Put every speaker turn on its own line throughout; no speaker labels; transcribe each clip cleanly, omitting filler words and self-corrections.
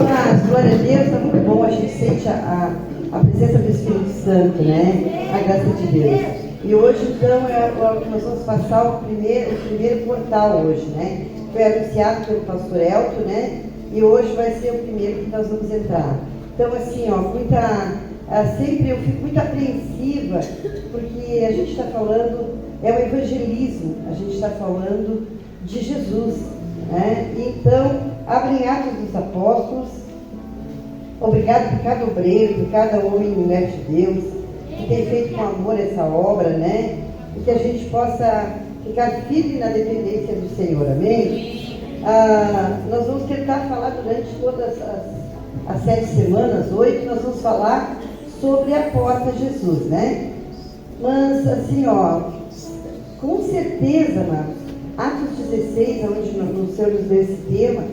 Mas, glória a Deus, está muito bom, a gente sente a presença do Espírito Santo, né? A graça de Deus. E hoje, então, nós vamos passar o primeiro portal hoje, né? Foi anunciado pelo pastor Elton, né? E hoje vai ser o primeiro que nós vamos entrar. Então, assim, ó, sempre eu fico muito apreensiva, porque a gente está falando, é o evangelismo, a gente está falando de Jesus, né? Então, abrem Atos dos Apóstolos. Obrigado por cada obreiro, por cada homem e mulher de Deus, que tem feito com amor essa obra, né? E que a gente possa ficar firme na dependência do Senhor, amém? Nós vamos tentar falar durante todas as 7 semanas, 8, nós vamos falar sobre a porta de Jesus, né? Mas, assim, ó, com certeza, amados, Atos 16, onde o Senhor nos deu esse tema,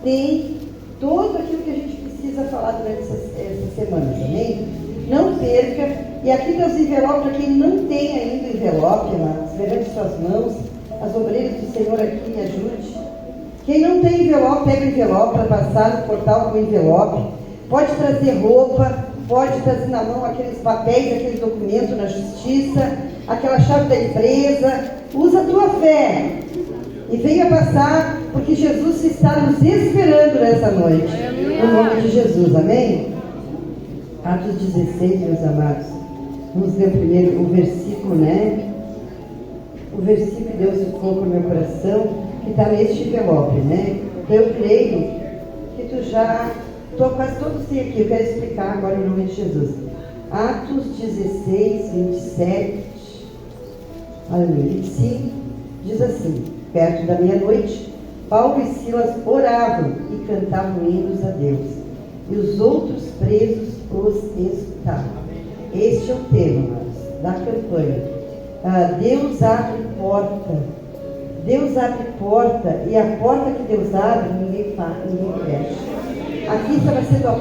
tem tudo aquilo que a gente precisa falar durante essas semanas, amém? Não perca. E aqui tem os envelopes, para quem não tem ainda envelope, amados, levante suas mãos, as obreiras do Senhor aqui me ajude. Quem não tem envelope, pega o envelope para passar no portal com o envelope. Pode trazer roupa, pode trazer na mão aqueles papéis, aqueles documentos na justiça, aquela chave da empresa. Usa a tua fé e venha passar, porque Jesus está nos esperando nessa noite. No nome de Jesus, amém? Atos 16, meus amados. Vamos ler primeiro o versículo, né? O versículo que Deus colocou no meu coração, que está neste envelope, né? Então eu creio que tu já... quase todos têm aqui, eu quero explicar agora em nome de Jesus. Atos 16, 27, aleluia, 25, diz assim: perto da meia-noite, Paulo e Silas oravam e cantavam hinos a Deus, e os outros presos os escutavam. Este é o tema, amados, da campanha. Deus abre porta. Deus abre porta, e a porta que Deus abre, ninguém fecha. Aqui estava sendo a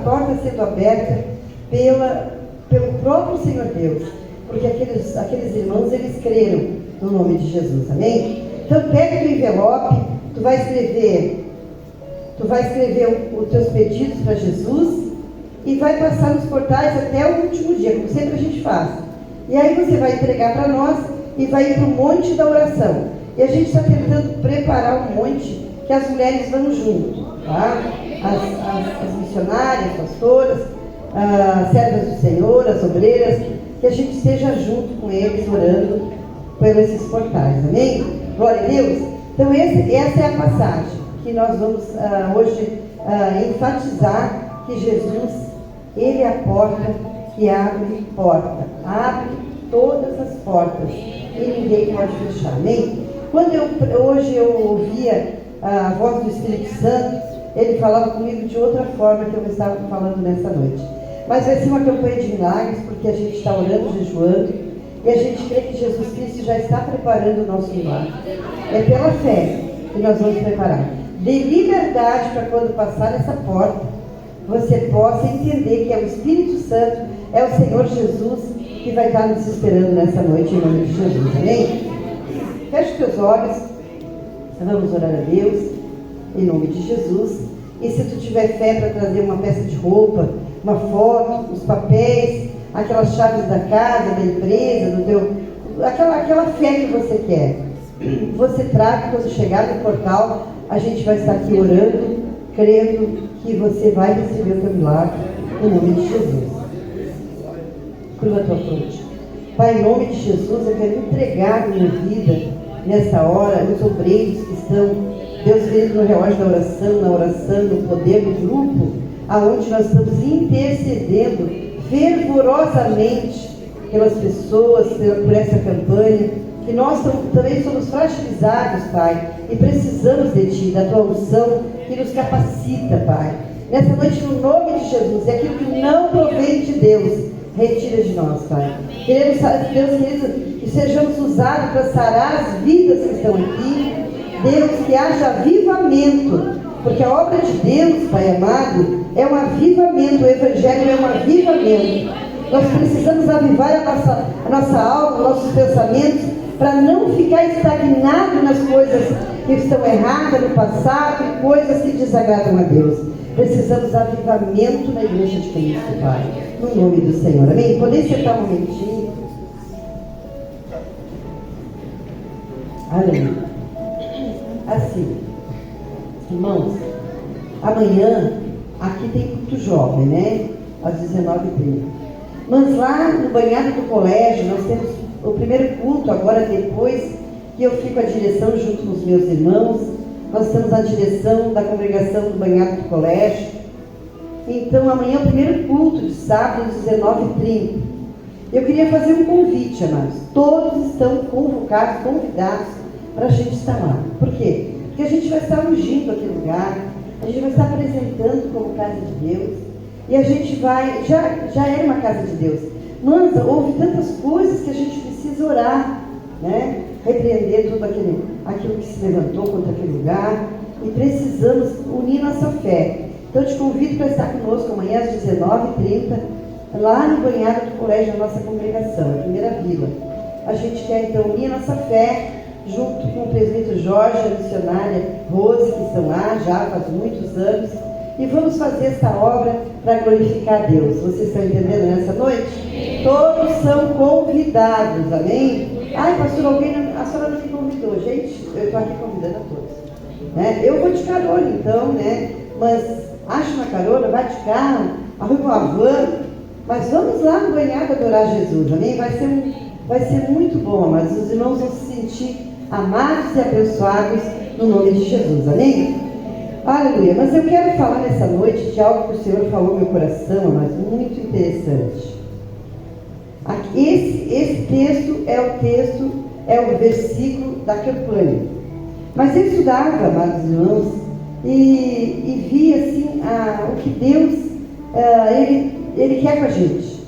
porta sendo aberta pelo próprio Senhor Deus, porque aqueles irmãos, eles creram no nome de Jesus, amém? Então pega o envelope, tu vai escrever os teus pedidos para Jesus e vai passar nos portais até o último dia, como sempre a gente faz. E aí você vai entregar para nós e vai ir para o monte da oração. E a gente está tentando preparar um monte que as mulheres vão junto, tá? As missionárias, pastoras, as servas do Senhor, as obreiras, que a gente esteja junto com eles, orando por esses portais, amém? Glória a Deus. Então essa é a passagem que nós vamos hoje enfatizar, que Jesus, Ele é a porta que abre abre todas as portas e ninguém pode fechar, amém? Quando hoje eu ouvia a voz do Espírito Santo, Ele falava comigo de outra forma que eu estava falando nessa noite. Mas vai ser uma campanha de milagres, porque a gente está orando, jejuando, e a gente crê que Jesus Cristo já está preparando o nosso milagre. É pela fé que nós vamos preparar. Dê liberdade para quando passar essa porta, você possa entender que é o Espírito Santo, é o Senhor Jesus que vai estar nos esperando nessa noite, em nome de Jesus, amém? Feche os teus olhos, vamos orar a Deus, em nome de Jesus. E se tu tiver fé para trazer uma peça de roupa, uma foto, os papéis, aquelas chaves da casa, da empresa, aquela fé que você quer, você traga. Quando chegar no portal, a gente vai estar aqui orando, crendo que você vai receber o teu milagre, em nome de Jesus. Curva a tua fronte. Pai, em nome de Jesus, eu quero entregar minha vida nessa hora, os obreiros que estão, Deus querido, no relógio da oração, na oração, no poder do grupo, aonde nós estamos intercedendo fervorosamente pelas pessoas, por essa campanha, que nós também somos fragilizados, Pai, e precisamos de Ti, da Tua unção que nos capacita, Pai. Nessa noite, no nome de Jesus, é aquilo que não provém de Deus, retira de nós, Pai. Queremos, Deus querido, que sejamos usados para sarar as vidas que estão aqui. Deus, que haja avivamento, porque a obra de Deus, Pai amado, é um avivamento, o Evangelho é um avivamento. Nós precisamos avivar a nossa alma, nossos pensamentos, para não ficar estagnado nas coisas que estão erradas no passado e coisas que desagradam a Deus. Precisamos de avivamento na igreja de Cristo, Pai. No nome do Senhor. Amém? Podem sentar um momentinho. Aleluia. Assim, irmãos, amanhã aqui tem culto jovem, né? Às 19h30. Mas lá no banhado do colégio, nós temos o primeiro culto, agora depois que eu fico à direção junto com os meus irmãos. Nós estamos à direção da congregação do banhado do colégio. Então amanhã é o primeiro culto de sábado, às 19h30. Eu queria fazer um convite, amados. Todos estão convocados, convidados para a gente estar lá. Por quê? Porque a gente vai estar ungindo aquele lugar, a gente vai estar apresentando como casa de Deus, e a gente vai, já é uma casa de Deus, mas houve tantas coisas que a gente precisa orar, né? Repreender tudo aquilo que se levantou contra aquele lugar, e precisamos unir nossa fé. Então eu te convido para estar conosco amanhã às 19h30, lá no banhado do colégio da nossa congregação, a Primeira Vila. A gente quer então unir nossa fé, junto com o presbítero Jorge, a missionária Rose, que estão lá já faz muitos anos, e vamos fazer esta obra para glorificar a Deus. Vocês estão entendendo nessa noite? Todos são convidados, amém? Ai, pastor, a senhora não me convidou. Gente, eu estou aqui convidando a todos, né? Eu vou de carona então, né? Mas acha uma carona, vai de carro, arruma uma van, mas vamos lá no banhado adorar Jesus, amém? Vai ser muito bom, mas os irmãos vão se sentir amados e abençoados no nome de Jesus, amém? Aleluia. Mas eu quero falar nessa noite de algo que o Senhor falou no meu coração, mas muito interessante. Esse texto é o versículo da campanha. Mas eu estudava, amados irmãos, e via assim o que Deus ele quer com a gente.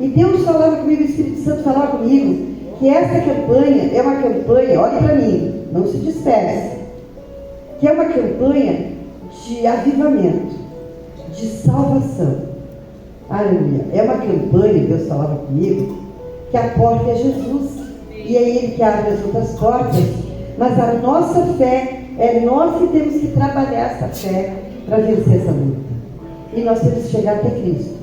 E Deus falava comigo, o Espírito Santo falava comigo, que essa campanha é uma campanha, olhe para mim, não se disperse, que é uma campanha de avivamento, de salvação. Aleluia. É uma campanha, Deus falava comigo, que a porta é Jesus, e é Ele que abre as outras portas, mas a nossa fé, é nós que temos que trabalhar essa fé para vencer essa luta. E nós temos que chegar até Cristo.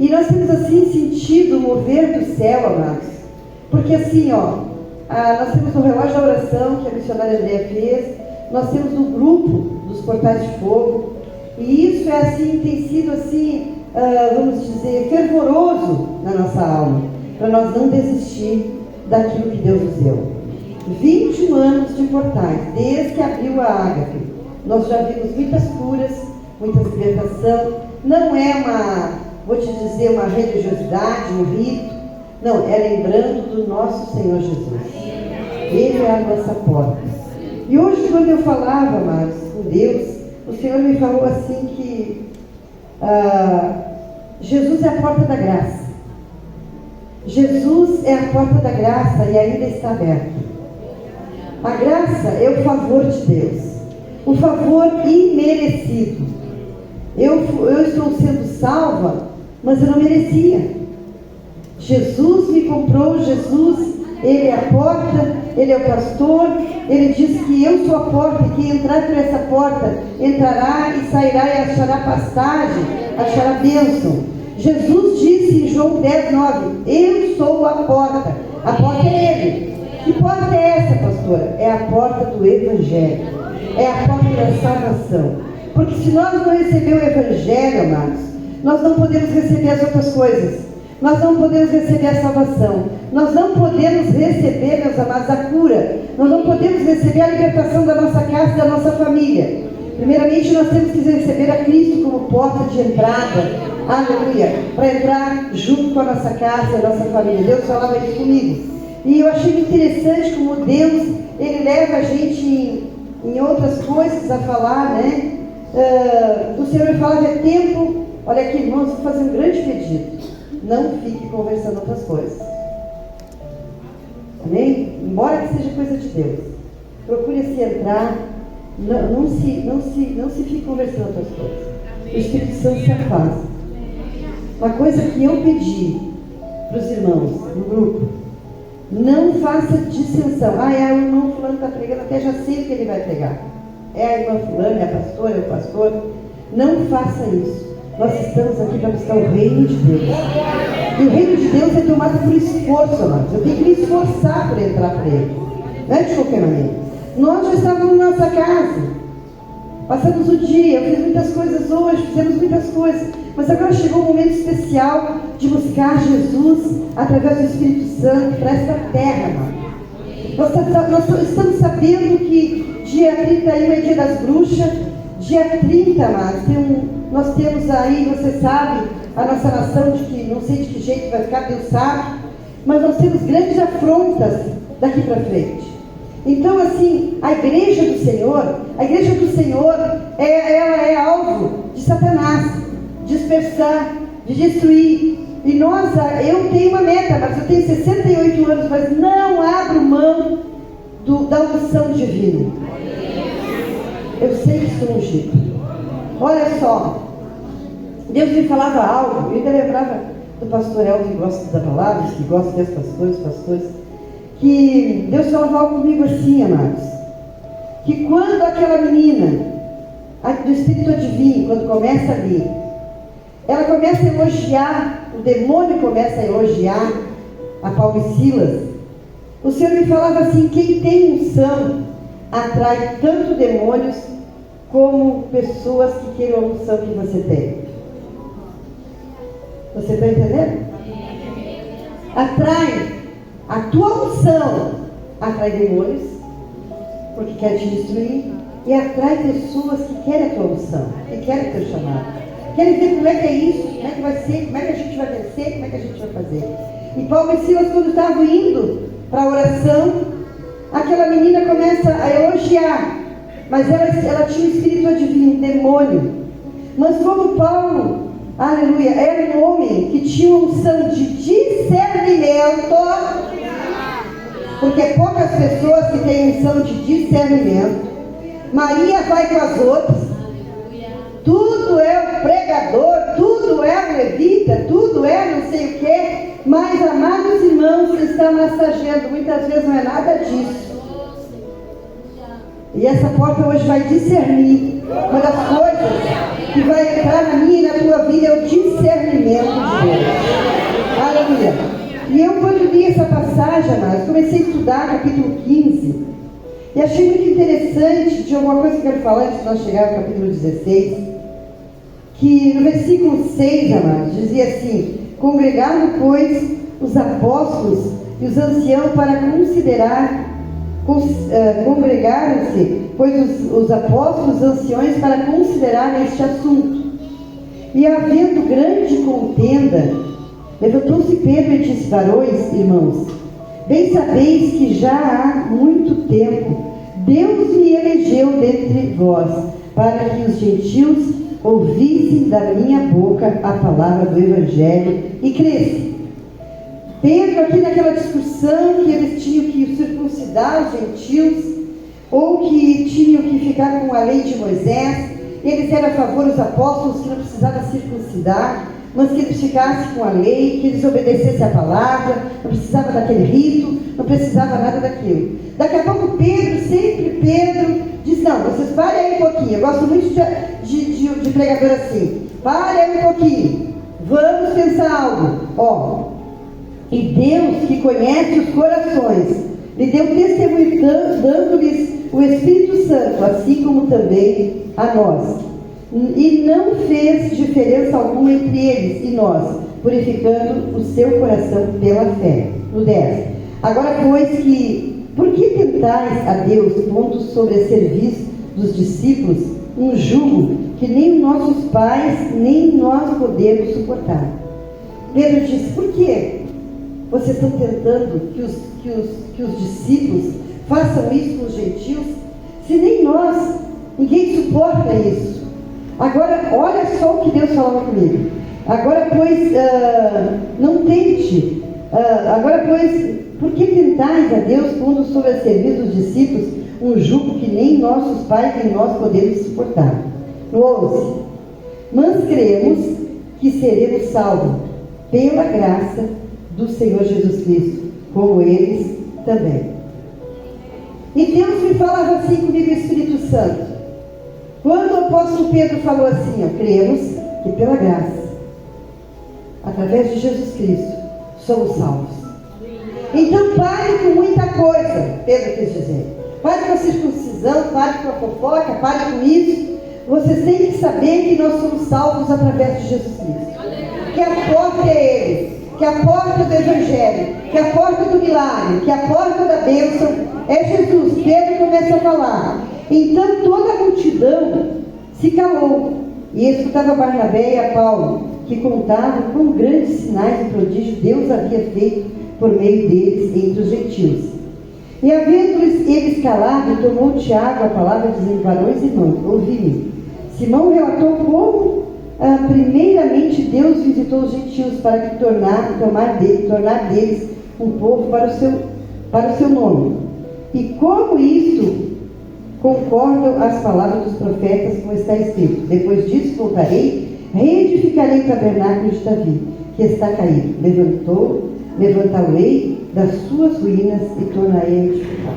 E nós temos assim sentido o mover do céu, amados. Porque assim, nós temos o relógio da oração que a missionária Andréa fez, nós temos o grupo dos portais de fogo, e isso é assim, tem sido assim, vamos dizer, fervoroso na nossa alma, para nós não desistir daquilo que Deus nos deu. 21 anos de portais, desde que abriu a Ágape, nós já vimos muitas curas, muita libertação. Não é vou te dizer, uma religiosidade, um rito. Não, é lembrando do nosso Senhor Jesus. Ele é a nossa porta. E hoje, quando eu falava, amados, com Deus, o Senhor me falou assim que Jesus é a porta da graça. Jesus é a porta da graça e ainda está aberta. A graça é o favor de Deus, o favor imerecido. Eu estou sendo salva, mas eu não merecia. Jesus me comprou, Jesus, Ele é a porta, Ele é o pastor, Ele diz que eu sou a porta, e quem entrar por essa porta entrará e sairá e achará pastagem, achará bênção. Jesus disse em João 10:9, eu sou a porta é Ele. Que porta é essa, pastora? É a porta do Evangelho, é a porta da salvação. Porque se nós não recebermos o Evangelho, amados, nós não podemos receber as outras coisas. Nós não podemos receber a salvação. Nós não podemos receber, meus amados, a cura. Nós não podemos receber a libertação da nossa casa e da nossa família. Primeiramente, nós temos que receber a Cristo como porta de entrada. Aleluia. Para entrar junto com a nossa casa e a nossa família. Deus falava isso comigo. E eu achei muito interessante como Deus, Ele leva a gente em outras coisas a falar, né? O Senhor me falava, é tempo. Olha aqui, irmãos, vou fazer um grande pedido. Não fique conversando outras coisas. Amém? Embora que seja coisa de Deus. Procure se entrar. Não se fique conversando outras coisas. O Espírito Santo se afasta. Uma coisa que eu pedi para os irmãos no grupo. Não faça dissensão. O irmão fulano está pregando, até já sei o que ele vai pregar. É a irmã fulana, é a pastora, é o pastor. Não faça isso. Nós estamos aqui para buscar o reino de Deus. E o reino de Deus é tomado por esforço, amados. Eu tenho que me esforçar por entrar para ele. Não é de qualquer maneira. Nós já estávamos na nossa casa. Passamos o dia, eu fiz muitas coisas hoje, fizemos muitas coisas. Mas agora chegou um momento especial de buscar Jesus através do Espírito Santo para esta terra, amado. Nós estamos sabendo que dia 31 é dia das bruxas. Dia 30, amados, nós temos aí, você sabe, a nossa nação, de que não sei de que jeito vai ficar, Deus sabe, mas nós temos grandes afrontas daqui para frente. Então, assim, a igreja do Senhor, ela é alvo de Satanás, dispersar, de destruir. E eu tenho uma meta, mas eu tenho 68 anos, mas não abro mão da unção divina. Eu sei que sou ungido. Olha só, Deus me falava algo, eu ainda lembrava do pastor El, que gosta da palavra, que gosta das pastores, que Deus falava algo comigo assim, amados, que quando aquela menina, do Espírito Adivinho, quando começa ali, ela começa a elogiar, o demônio começa a elogiar a Paulo e Silas, o Senhor me falava assim, quem tem unção atrai tanto demônios como pessoas que queiram a unção que você tem. Você está entendendo? A tua unção atrai demônios, porque quer te destruir, e atrai pessoas que querem a tua unção, que querem o teu chamado. Querem ver como é que é isso, como é que vai ser, como é que a gente vai vencer, como é que a gente vai fazer. E Paulo e Silas, quando estavam indo para a oração, aquela menina começa a elogiar, mas ela tinha um espírito adivinho, um demônio. Mas como Paulo, aleluia, era um homem que tinha uma unção de discernimento, porque poucas pessoas que têm unção de discernimento. Maria vai com as outras, tudo é o pregador, tudo é o levita, tudo é não sei o que, mas, amados irmãos, está massageando, muitas vezes não é nada disso. E essa porta hoje vai discernir. Uma das coisas que vai entrar na minha e na tua vida é o discernimento de Deus. Aleluia. E eu, quando li essa passagem, amados, comecei a estudar capítulo 15 e achei muito interessante de alguma coisa que eu quero falar antes de nós chegar ao capítulo 16, que no versículo 6, amados, dizia assim: congregaram, pois, os apóstolos e os anciãos para congregaram-se, pois os apóstolos e os anciões para considerar este assunto. E havendo grande contenda, levantou-se Pedro e disse: varões, irmãos, bem sabeis que já há muito tempo Deus me elegeu dentre vós, para que os gentios ouvissem da minha boca a palavra do Evangelho e crescem. Pedro, aqui naquela discussão que eles tinham que circuncidar os gentios, ou que tinham que ficar com a lei de Moisés, eles eram a favor dos apóstolos que não precisavam circuncidar, mas que eles ficassem com a lei, que eles obedecessem a palavra, não precisava daquele rito, não precisava nada daquilo. Daqui a pouco sempre Pedro diz: não, vocês parem aí um pouquinho. Eu gosto muito de pregador assim. Parem aí um pouquinho, vamos pensar algo. E Deus, que conhece os corações, lhe deu testemunho, dando-lhes o Espírito Santo, assim como também a nós. E não fez diferença alguma entre eles e nós, purificando o seu coração pela fé. No 10. Agora, pois, por que tentais a Deus, pondo sobre a serviço dos discípulos um jugo que nem os nossos pais, nem nós podemos suportar? Pedro disse: por que vocês estão tentando que os discípulos façam isso com os gentios, se nem nós, ninguém suporta isso? Agora, olha só o que Deus falava comigo. Agora, pois, não tente. Agora, pois, por que tentais a Deus, pondo sobre a serviço dos discípulos um jugo que nem nossos pais nem nós podemos suportar? No 11. Mas cremos que seremos salvos pela graça do Senhor Jesus Cristo, como eles também. E Deus me falava assim comigo, Espírito Santo: Quando o apóstolo Pedro falou assim, cremos que pela graça, através de Jesus Cristo, somos salvos. Então pare com muita coisa, Pedro quis dizer. Pare com a circuncisão, pare com a fofoca, pare com isso. Vocês têm que saber que nós somos salvos através de Jesus Cristo. Que a porta é Ele, que a porta do Evangelho, que a porta do milagre, que a porta da bênção é Jesus. Pedro começa a falar. Então toda a multidão se calou e escutava Barnabé e a Paulo, que contavam com grandes sinais e prodígios Deus havia feito por meio deles entre os gentios. E havendo-lhes eles calado, tomou Tiago a palavra, dizendo: varões e irmãos, ouvi-me. Simão relatou como primeiramente Deus visitou os gentios para que tornar deles um povo para o seu nome. E como isto concordam as palavras dos profetas, como está escrito: depois disso voltarei, reedificarei o tabernáculo de Davi, que está caído. Levantá-lo-ei das suas ruínas e tornarei a edificar.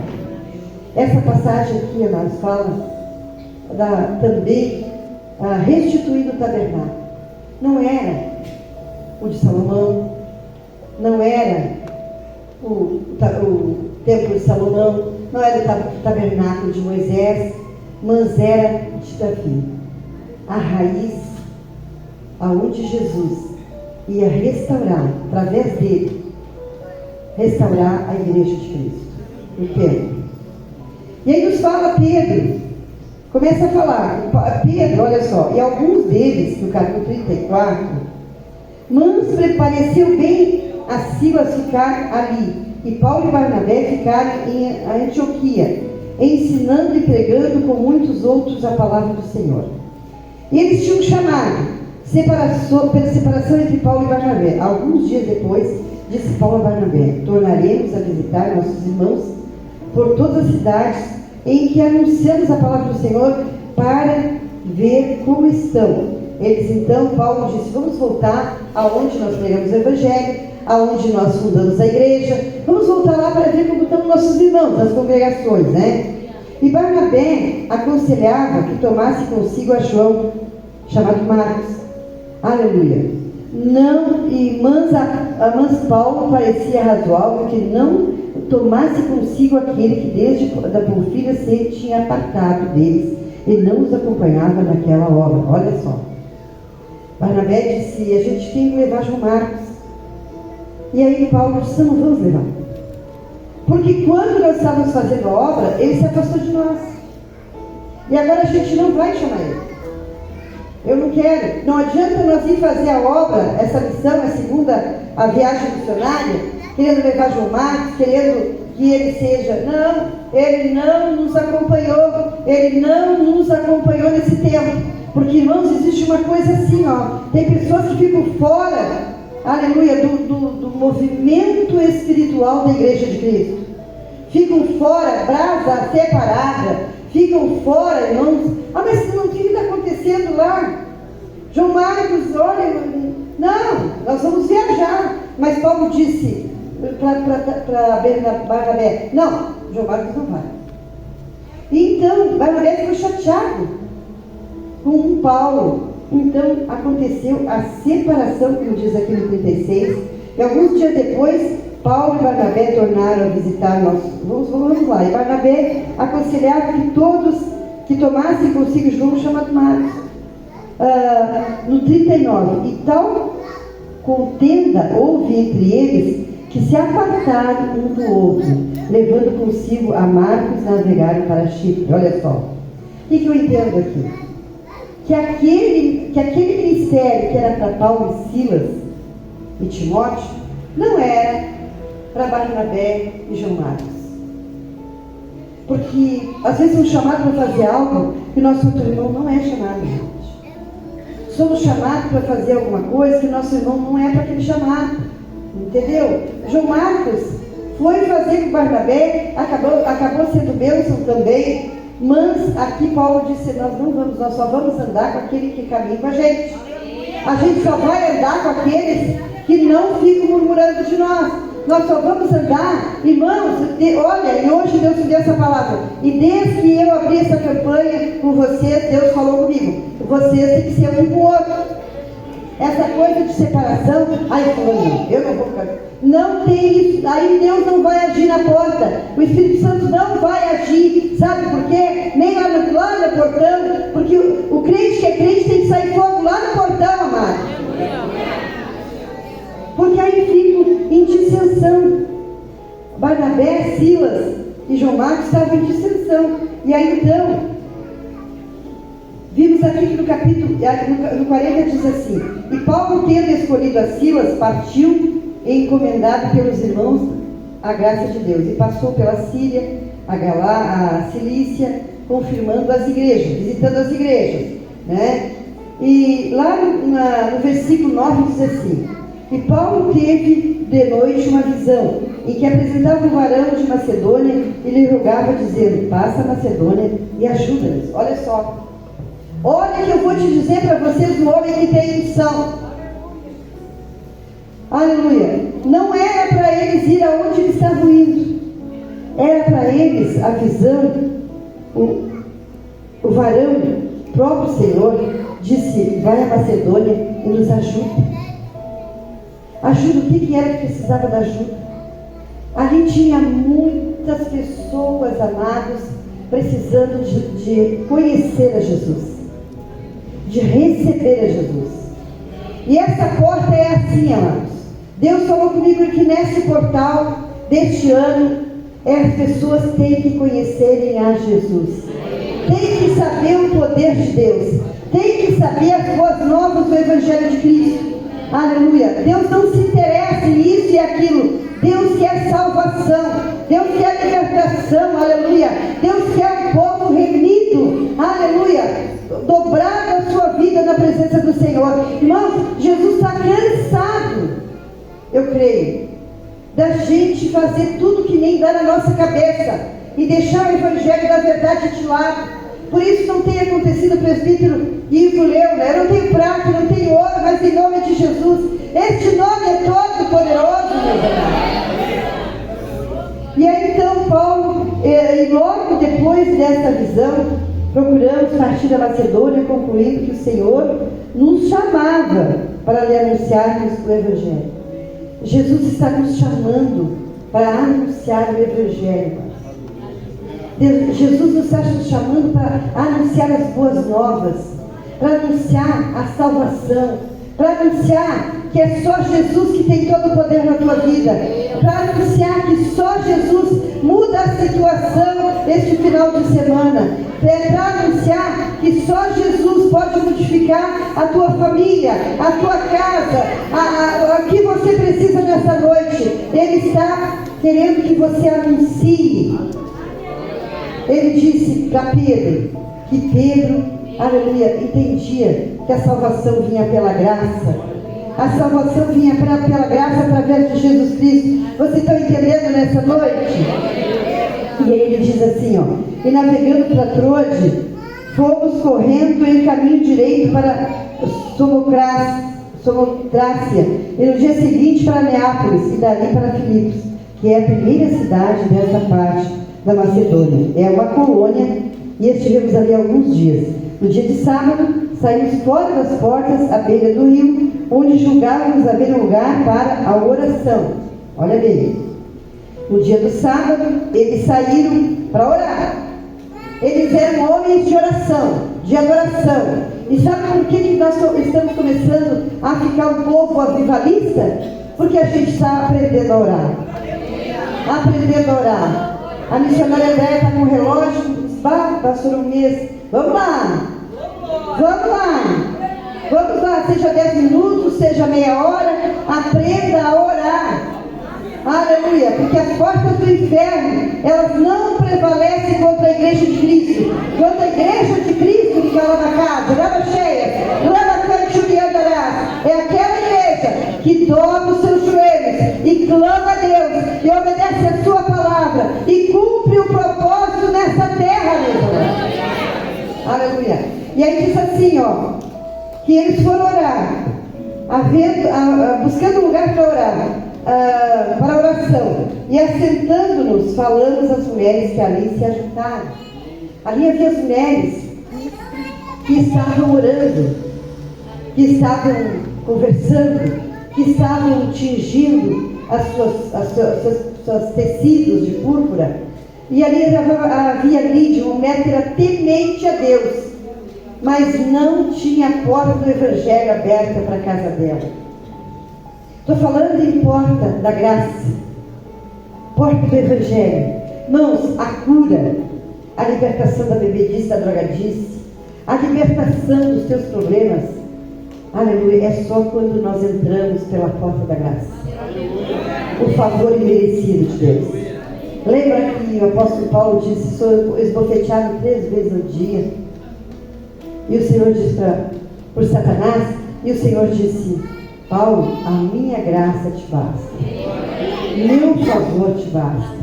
Essa passagem aqui, nós fala também restituindo o tabernáculo. Não era o de Salomão, não era o templo de Salomão, não era o tabernáculo de Moisés, mas era de Davi. A raiz aonde Jesus ia restaurar, através dele, restaurar a igreja de Cristo, o templo. E aí nos fala Pedro, começa a falar, Pedro, olha só, e alguns deles, no capítulo 34, mas pareceu bem a Silas ficar ali, e Paulo e Barnabé ficaram em Antioquia, ensinando e pregando com muitos outros a palavra do Senhor. E eles tinham chamado pela separação entre Paulo e Barnabé. Alguns dias depois, disse Paulo a Barnabé: tornaremos a visitar nossos irmãos por todas as cidades em que anunciamos a palavra do Senhor, para ver como estão. Eles então, Paulo disse: vamos voltar aonde nós pregamos o Evangelho, aonde nós fundamos a igreja, vamos voltar lá para ver como estão nossos irmãos, as congregações, né? E Barnabé aconselhava que tomasse consigo a João, chamado Marcos. Aleluia. Mas Paulo parecia razoável que não tomasse consigo aquele que desde da Panfilha se tinha apartado deles e não os acompanhava naquela obra. Olha só. Barnabé disse: a gente tem que levar João Marcos. E aí Paulo disse: não vamos levar. Porque quando nós estávamos fazendo a obra, ele se afastou de nós. E agora a gente não vai chamar ele. Eu não quero. Não adianta nós ir fazer a obra, essa missão, a viagem missionária, querendo levar João Marcos, querendo que ele seja. Não, ele não nos acompanhou. Ele não nos acompanhou nesse tempo. Porque, irmãos, existe uma coisa assim, ó. Tem pessoas que ficam fora, aleluia, do movimento espiritual da Igreja de Cristo. Ficam fora, brasa separada. Ficam fora, irmãos. Mas o que está acontecendo lá? João Marcos, olha, não, nós vamos viajar. Mas Paulo disse para Barnabé: não, João Marcos não vai. Então, Barnabé ficou chateado com Paulo. Então, aconteceu a separação, como diz aqui no 36. E alguns dias depois, Paulo e Barnabé tornaram a visitar nossos. Vamos lá. E Barnabé aconselhava que todos que tomassem consigo João, chamado Marcos. No 39. E tal contenda houve entre eles, que se apartaram um do outro, levando consigo a Marcos, navegaram para Chipre. Olha só. O que eu entendo aqui? Que aquele ministério que era para Paulo e Silas e Timóteo, não era para Barnabé e João Marcos. Porque às vezes somos chamados para fazer algo que o nosso outro irmão não é chamado, gente. Somos chamados para fazer alguma coisa que o nosso irmão não é para aquele chamado. Entendeu? João Marcos foi fazer com Barnabé, acabou sendo bênção também, mas aqui Paulo disse: nós só vamos andar com aquele que caminha com a gente. A gente só vai andar com aqueles que não ficam murmurando de nós. Nós só vamos andar, irmãos, olha, e hoje Deus me deu essa palavra. E desde que eu abri essa campanha com vocês, Deus falou comigo. Vocês têm que ser um com o outro. Essa coisa de separação, aí fulano, eu não vou ficar. Não tem isso, aí Deus não vai agir na porta. O Espírito Santo não vai agir, sabe por quê? Nem lá no portão, porque o crente que é crente tem que sair fogo lá no portão, amado. Porque aí fica em dissensão. Barnabé, Silas e João Marcos estavam em dissensão. E aí então, vimos aqui que no capítulo, no 40 diz assim: e Paulo, tendo escolhido a Silas, partiu encomendado pelos irmãos a graça de Deus, e passou pela Síria, a Cilícia, confirmando as igrejas, visitando as igrejas, né? E lá no versículo 9 diz assim: e Paulo teve de noite uma visão, em que apresentava um varão de Macedônia e lhe rogava, dizendo: passa a Macedônia e ajuda-nos. Olha só, olha que eu vou te dizer para vocês, um homem que tem missão. Aleluia. Não era para eles ir aonde eles estavam indo. Era para eles a visão. O varão, próprio Senhor, disse: vai a Macedônia e nos ajuda. Ajuda, o que era que precisava da ajuda? Ali tinha muitas pessoas, amados, precisando de conhecer a Jesus, de receber a Jesus. E essa porta é assim, amados. Deus falou comigo que nesse portal deste ano, as pessoas têm que conhecerem a Jesus, têm que saber o poder de Deus, têm que saber as boas novas do Evangelho de Cristo. Aleluia. Deus não se interessa em isso e aquilo. Deus quer salvação, Deus quer libertação. Aleluia. Deus quer um povo remido, aleluia, dobrado a sua vida na presença do Senhor. Irmãos, Jesus está cansado, eu creio, da gente fazer tudo que nem dá na nossa cabeça e deixar o Evangelho da verdade de lado. Por isso não tem acontecido, presbítero Ivo leu, né? Eu não tenho prata, não tenho ouro, mas em nome de Jesus, este nome é todo poderoso, meus amados. E aí então Paulo, e logo depois dessa visão, procuramos partir da Macedônia, concluindo que o Senhor nos chamava para lhe anunciarmos o Evangelho. Jesus está nos chamando para anunciar o Evangelho. Jesus nos está chamando para anunciar as boas novas, para anunciar a salvação, para anunciar que é só Jesus que tem todo o poder na tua vida, para anunciar que só Jesus muda a situação este final de semana, para anunciar que só Jesus pode modificar a tua família, a tua casa, o que você precisa nessa noite. Ele está querendo que você anuncie. Ele disse para Pedro, que Pedro, aleluia, entendia que a salvação vinha pela graça. A salvação vinha pela graça através de Jesus Cristo. Vocês estão entendendo nessa noite? E aí ele diz assim, ó: e navegando para Troade, fomos correndo em caminho direito para Samotrácia, e no dia seguinte para Neápolis, e dali para Filipos, que é a primeira cidade dessa parte da Macedônia. É uma colônia, e estivemos ali alguns dias. No dia de sábado, saímos fora das portas, à beira do rio, onde julgávamos haver um lugar para a oração. Olha bem, no dia do sábado, eles saíram para orar. Eles eram homens de oração, de adoração. E sabe por que nós estamos começando a ficar um povo avivalista? Porque a gente está aprendendo a orar. Aprendendo a orar. A missionária Andréia está com o relógio, passou um mês. Vamos lá! Vamos lá! Vamos lá, seja 10 minutos, seja meia hora, aprenda a orar. Aleluia! Porque as portas do inferno, elas não prevalecem contra a igreja de Cristo. Contra a igreja de Cristo que está lá na casa, leva cheia, leva cante e andarás. É aquela igreja que dobra os seus joelhos e clama a Deus e obedece a sua palavra e cumpre o propósito nessa terra, meu irmão. Aleluia! E aí diz assim, ó, que eles foram orar, buscando um lugar para orar. para a oração. E assentando-nos, falamos às mulheres que ali se ajuntaram. Ali havia as mulheres que estavam orando, que estavam conversando, que estavam tingindo seus tecidos de púrpura. E ali havia Lídia, uma mulher que era temente a Deus, mas não tinha a porta do Evangelho aberta para a casa dela. Estou falando em porta da graça, porta do Evangelho. Irmãos, a cura, a libertação da bebedice, da drogadice, a libertação dos teus problemas, aleluia, é só quando nós entramos pela porta da graça. O favor imerecido de Deus. Lembra que o apóstolo Paulo disse: sou esbofeteado 3 vezes ao dia. E o Senhor disse por Satanás, e o Senhor disse: Paulo, a minha graça te basta, meu favor te basta.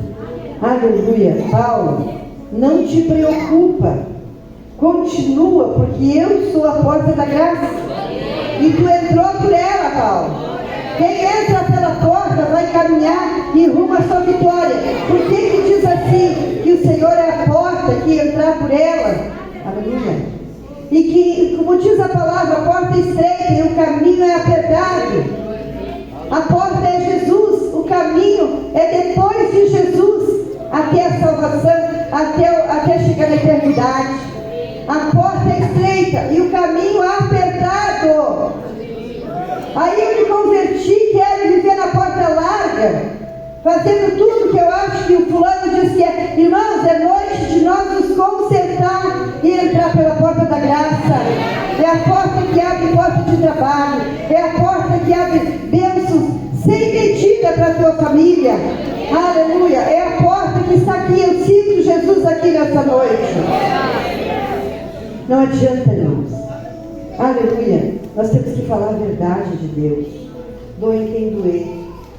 Aleluia. Paulo, não te preocupa, continua, porque eu sou a porta da graça, e tu entrou por ela, Paulo. Quem entra pela porta vai caminhar em rumo à sua vitória. Por que diz assim, que o Senhor é a porta, que entrar por ela? Aleluia. E que, como diz a palavra, a porta é estreita e o caminho é apertado. A porta é Jesus, o caminho é depois de Jesus até a salvação, até chegar na eternidade. A porta é estreita e o caminho é apertado. Aí eu me converti, quero viver na porta larga, fazendo tudo que eu acho que o fulano diz que é. Irmãos, é noite de nós nos consertar e entrar pela porta da graça. É a porta que abre porta de trabalho, é a porta que abre bênçãos sem medida para a tua família. Aleluia. É a porta que está aqui. Eu sinto Jesus aqui nessa noite. Não adianta, irmãos. Aleluia. Nós temos que falar a verdade de Deus. Doe quem doer,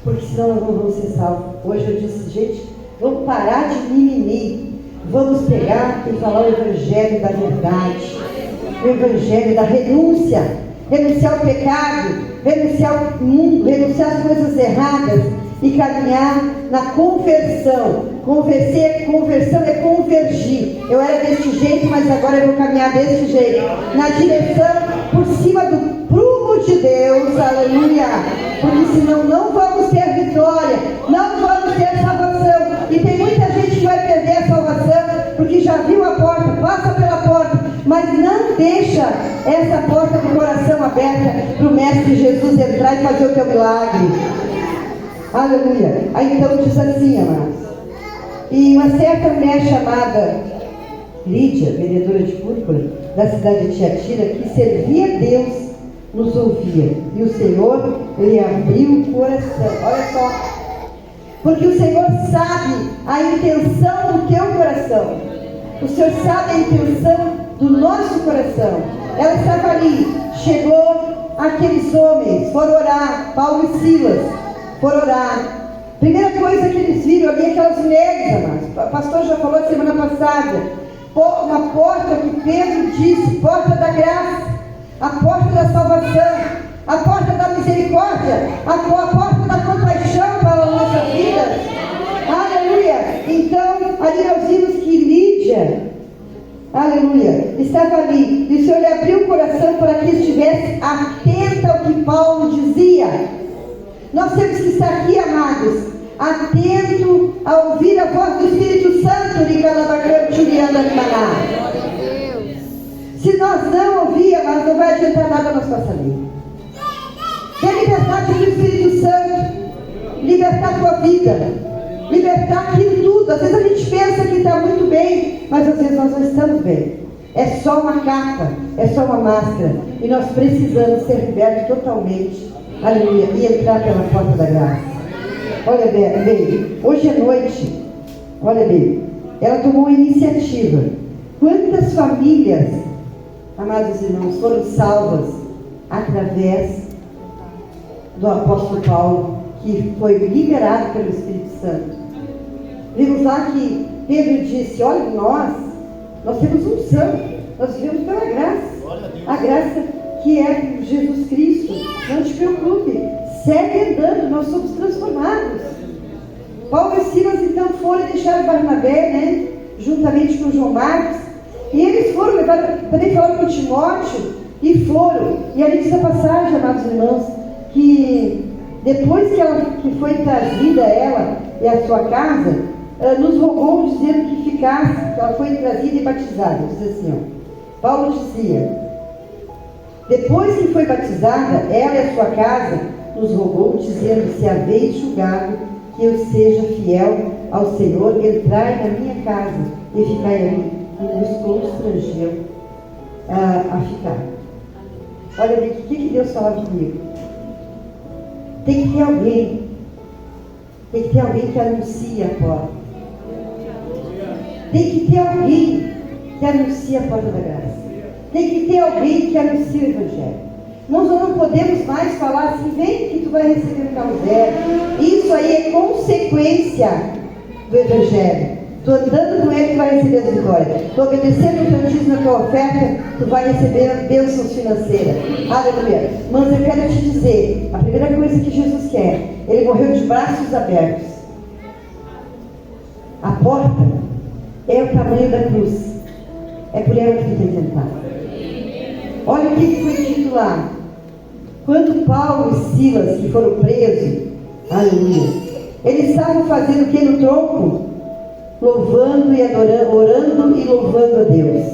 porque senão nós não vamos ser salvos. Hoje eu disse: gente, vamos parar de mimimi. Vamos pegar e falar o Evangelho da verdade, o Evangelho da renúncia. Renunciar ao pecado, renunciar ao mundo, renunciar às coisas erradas e caminhar na conversão. Conversão é convergir. Eu era deste jeito, mas agora eu vou caminhar deste jeito, na direção, por cima do prumo de Deus. Aleluia. Porque senão não vamos ter vitória, não vamos ter salvação. E tem muita gente que vai perder a salvação porque já viu a porta, passa pela porta, mas não deixa essa porta do coração aberta para o Mestre Jesus entrar e fazer o teu milagre. Aleluia. Aí então diz assim, amados: e uma certa mulher chamada Lídia, vendedora de púrpura, da cidade de Tiatira, que servia a Deus, nos ouvia. E o Senhor lhe abriu o coração. Olha só. Porque o Senhor sabe a intenção do teu coração. O Senhor sabe a intenção do nosso coração. Ela estava ali. Chegou aqueles homens, foram orar, Paulo e Silas, foram orar. Primeira coisa que eles viram ali, aquelas mulheres, amados. O pastor já falou semana passada. Uma porta que Pedro disse, porta da graça, a porta da salvação, a porta da misericórdia, a porta da compaixão para a nossa vida. Aleluia. Então, ali nós vimos que Lídia, aleluia, estava ali. E o Senhor lhe abriu o coração para que estivesse atenta ao que Paulo dizia. Nós temos que estar aqui, amados, atento a ouvir a voz do Espírito Santo de Calabacão, Juliana de Maná. Se nós não ouvirmos, não vai adiantar nada a nossa família. Quer liberdade do Espírito Santo, libertar a tua vida, libertar aquilo tudo. Às vezes a gente pensa que está muito bem, mas às vezes nós não estamos bem. É só uma capa, é só uma máscara. E nós precisamos ser libertos totalmente, aleluia, e entrar pela porta da graça. Olha bem, hoje à noite, olha bem, ela tomou uma iniciativa. Quantas famílias, amados irmãos, foram salvas através do apóstolo Paulo, que foi liberado pelo Espírito Santo? Vimos lá que Pedro disse: olha, nós temos unção, nós vivemos pela graça, a graça que é Jesus Cristo. Não te preocupe, segue andando, nós somos transformados. Paulo e Silas então foram e deixaram Barnabé, né, juntamente com João Marcos, e eles foram, também falaram com Timóteo, e foram. E ali diz a passagem, amados irmãos, que depois que foi trazida ela e a sua casa, nos rogou dizendo que ficasse, que ela foi trazida e batizada. Diz assim, ó, Paulo dizia, depois que foi batizada, ela e a sua casa nos rogou dizendo, se haveis julgado que eu seja fiel ao Senhor, entrai na minha casa e ficai ali. E nos constrangeu a ficar. Olha bem, o que Deus fala comigo? Tem que ter alguém que anuncie a porta. Tem que ter alguém que anuncie a porta da graça. Tem que ter alguém que anuncie o Evangelho. Nós não podemos mais falar assim, vem que tu vai receber um carro zero. Isso aí é consequência do Evangelho. Tu andando com ele, tu vai receber as vitórias. Tu obedecendo o teu dízimo na tua oferta, tu vai receber bênçãos financeiras. Aleluia. Mas eu quero te dizer, a primeira coisa que Jesus quer, ele morreu de braços abertos. A porta é o tamanho da cruz. É por ela que tu tem que entrar. Olha o que foi dito lá. Quando Paulo e Silas, que foram presos, aleluia, eles estavam fazendo o que no tronco? Louvando e adorando, orando e louvando a Deus.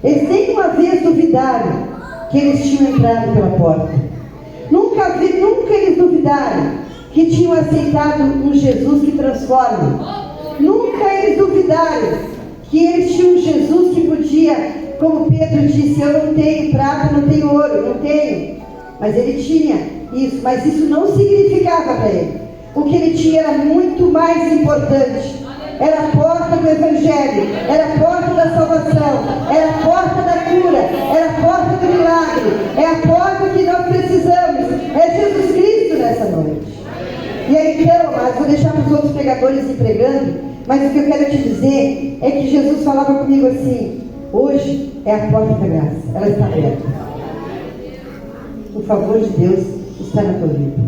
Eles nenhuma vez duvidaram que eles tinham entrado pela porta. Nunca eles duvidaram que tinham aceitado um Jesus que transforma. Nunca eles duvidaram que eles tinham um Jesus que podia, como Pedro disse, eu não tenho prata, não tenho ouro, não tenho. Mas ele tinha isso, mas isso não significava para ele. O que ele tinha era muito mais importante. Era a porta do Evangelho, era a porta da salvação, era a porta da cura, era a porta do milagre, é a porta que nós precisamos, é Jesus Cristo nessa noite. E aí então, mas vou deixar para os outros pregadores ir pregando, mas o que eu quero te dizer é que Jesus falava comigo assim, hoje é a porta da graça, ela está aberta. O favor de Deus está na tua vida,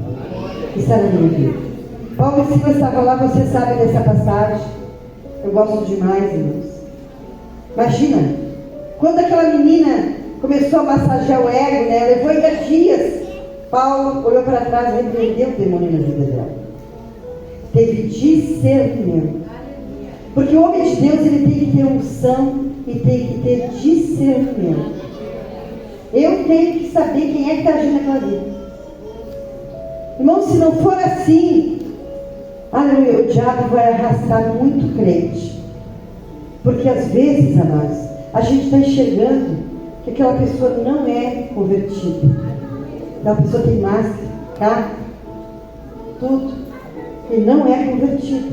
está na minha vida. Paulo e Silas estavam lá, você sabe dessa passagem. Eu gosto demais, irmãos. Imagina, quando aquela menina começou a massagear o ego, né, levou ainda dias. Paulo olhou para trás e repreendeu o demônio na vida dela. Teve discernimento. Porque o homem de Deus, ele tem que ter unção e tem que ter discernimento. Eu tenho que saber quem é que está agindo naquela vida. Irmão, se não for assim, aleluia, o diabo vai arrastar muito crente. Porque às vezes, amados, a gente está enxergando que aquela pessoa não é convertida. Aquela pessoa tem máscara, tá? Tudo. E não é convertida.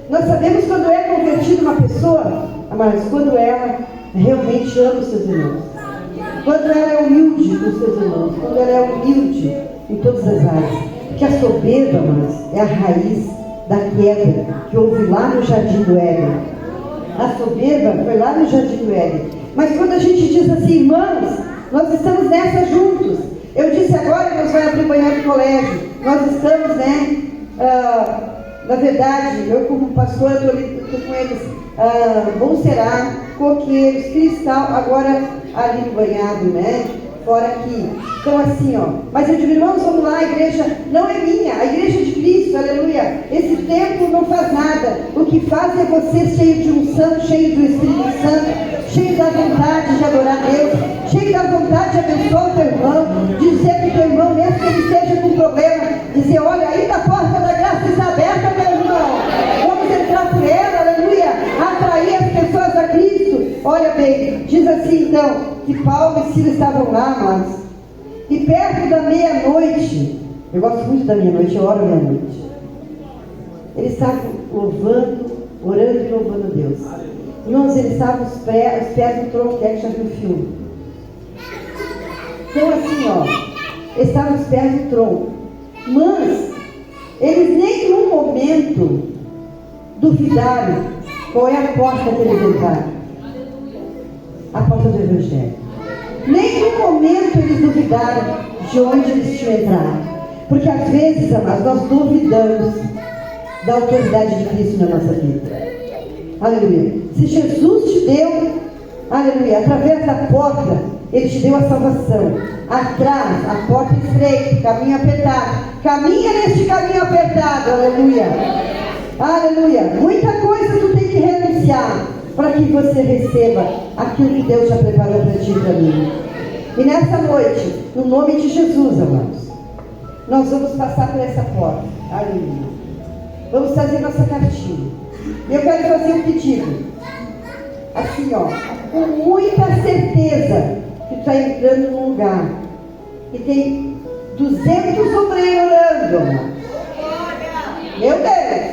Nós sabemos quando é convertida uma pessoa, amados, quando ela realmente ama os seus irmãos. Quando ela é humilde com os seus irmãos. Quando ela é humilde em todas as áreas. Porque a soberba, amados, é a raiz da queda que houve lá no Jardim do Éden. A soberba foi lá no Jardim do Éden. Mas quando a gente diz assim, irmãos, nós estamos nessa juntos. Eu disse agora que nós vamos abrir banheiro de colégio. Nós estamos, né? Na verdade, eu como pastora estou com eles. Bom Será, Coqueiros, Cristal, agora ali no banhado, né? Fora aqui. Então assim, ó. Mas eu digo, irmãos, vamos lá, a igreja não é minha, a igreja é de Cristo, aleluia. Esse templo não faz nada. O que faz é você cheio de unção, cheio do Espírito Santo, cheio da vontade de adorar a Deus, cheio da vontade de abençoar o teu irmão, dizer para o teu irmão, mesmo que ele esteja com problema, dizer, olha, ainda a porta da graça está aberta, meu irmão. Vamos entrar por ela, aleluia, atrair as pessoas a Cristo. Olha bem, diz assim então, que Paulo e Silas estavam lá, amados, e perto da meia-noite, eu gosto muito da meia-noite, eu oro meia-noite, eles estavam louvando, orando e louvando a Deus. Irmãos, eles estavam os pés no tronco, que já viu o filme. Então assim, ó, eles estavam os pés no tronco, mas eles em nenhum momento duvidaram qual é a porta que eles entraram. A porta do Evangelho. Nenhum momento eles duvidaram de onde eles tinham entrado. Porque às vezes, amados, nós duvidamos da autoridade de Cristo na nossa vida. Aleluia. Se Jesus te deu, aleluia, através da porta, Ele te deu a salvação. Atrás, a porta estreita, caminho apertado. Caminha neste caminho apertado, aleluia. Aleluia. Muita coisa tu tem que renunciar para que você receba aquilo que Deus já preparou para ti e para mim. E nessa noite, no nome de Jesus, amados, nós vamos passar por essa porta. Aleluia. Vamos fazer nossa cartinha. E eu quero fazer um pedido. Assim, ó, com muita certeza que tu está entrando num lugar e tem 200 obreiros orando, amados. Meu Deus!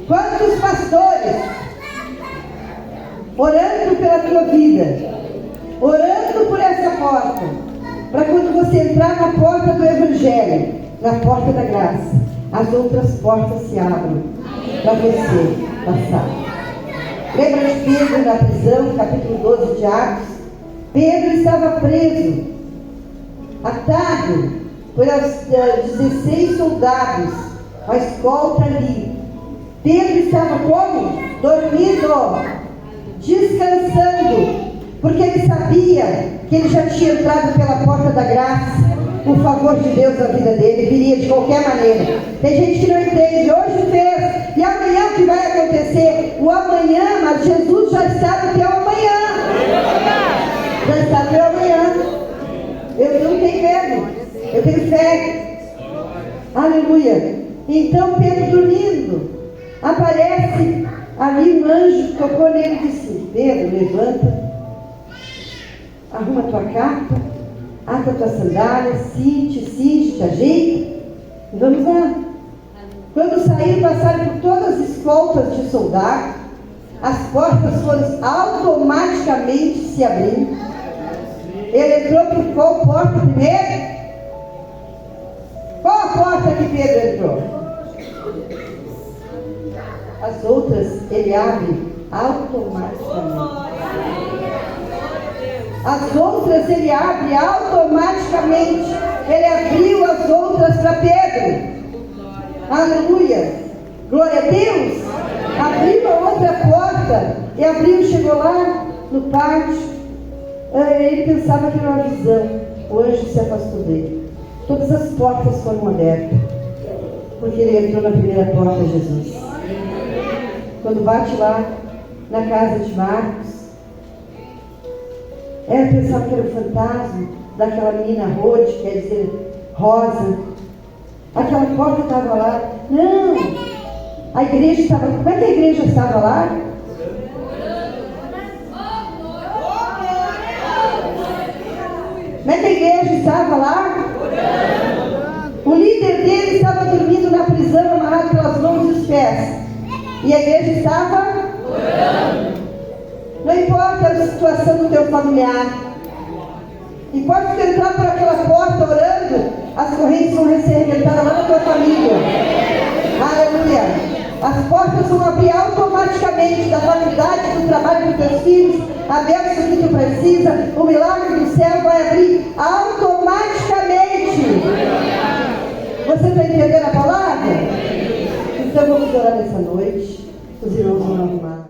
Quantos pastores orando pela tua vida, orando por essa porta, para quando você entrar na porta do Evangelho, na porta da graça, as outras portas se abram para você passar. Lembra de Pedro na prisão, capítulo 12 de Atos? Pedro estava preso, atado por 16 soldados, a escolta ali. Pedro estava como? Dormindo, descansando, porque ele sabia que ele já tinha entrado pela porta da graça. O favor de Deus na vida dele viria de qualquer maneira. Tem gente que não entende, hoje fez, e amanhã o que vai acontecer? O amanhã, mas Jesus já sabe que é o amanhã. Já sabe que é o amanhã. Eu não tenho medo, eu tenho fé. Aleluia. Então Pedro dormindo, aparece ali um anjo, tocou nele e disse: Pedro, levanta, arruma tua capa, ata tua sandália, cinge, te ajeita e vamos lá. Quando saíram, passaram por todas as escoltas de soldados, as portas foram automaticamente se abrindo. Ele entrou por qual porta primeiro? Qual a porta que Pedro entrou? As outras ele abre automaticamente. As outras ele abre automaticamente. Ele abriu as outras para Pedro. Aleluia. Glória a Deus. Abriu a outra porta. E abriu, chegou lá no pátio. Ele pensava que era uma visão. O anjo se afastou dele. Todas as portas foram abertas. Porque ele entrou na primeira porta, Jesus. Quando bate lá na casa de Marcos, ela pensava que era o fantasma daquela menina Rode, quer dizer, rosa. Aquela porta estava lá. Não! A igreja estava... Como é que a igreja estava lá? Como é que a igreja estava lá? O líder dele estava dormindo na prisão, amarrado pelas mãos e os pés. E a igreja estava orando. Não importa a situação do teu familiar. Enquanto tu entrar por aquela porta orando, as correntes vão ser arrebentadas lá na tua família. Aleluia. As portas vão abrir automaticamente da faculdade, do trabalho dos teus filhos, a bênção que tu precisa, o milagre do céu vai abrir automaticamente. Você está entendendo a palavra? Então vamos orar nessa noite.